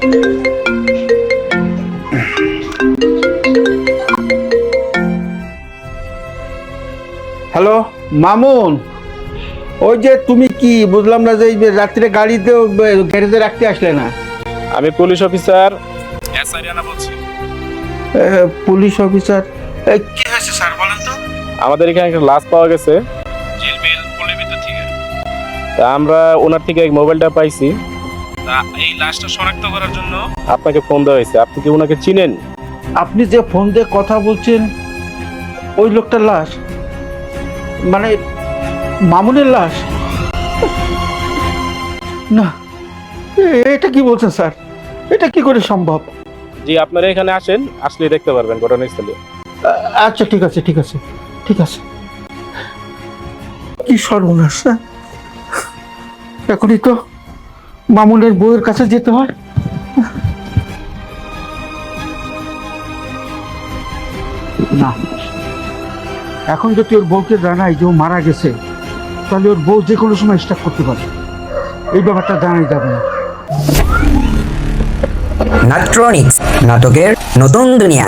Hello Mamun, ওই যে তুমি কি বুঝলাম না যে এই যে রাত্রে গাড়িতে গ্যারেজে রাখতে আসলে না? আমি পুলিশ অফিসার এসআই রানা বলছি। পুলিশ অফিসার, কি হয়েছে স্যার বলেন তো? আমাদের এখানে একটা লাশ পাওয়া গেছে জিলবিল পুলের ভিতর থেকে। তা আমরা ওনার থেকে এই মোবাইলটা পাইছি। তা এই লাশটা শনাক্ত করার জন্য আপনাকে ফোন দেওয়া হয়েছে। আপনি কি ওনাকে চিনেন? আপনি যে ফোন দিয়ে কথা বলছেন ওই লোকটার লাশ, মানে মামুনের লাশ? না, এটা কি বলছেন স্যার? এটা কি করে সম্ভব? জি, আপনারা এখানে আসেন, আসলে দেখতে পারবেন ঘটনাস্থলে। আচ্ছা ঠিক আছে ঠিক আছে ঠিক আছে। কি সর্বনাশ! এখনই তো মামুনের বউয়ের কাছে যেতে হয়। না, এখন যদি ওর বউকে জানাই যে ও মারা গেছে, তাহলে ওর বউ যে কোনো সময় স্টার্ট করতে পারে। এই ব্যাপারটা জানাই যাবে না। নাট্রনিক্স, নাটকের নতুন দুনিয়া।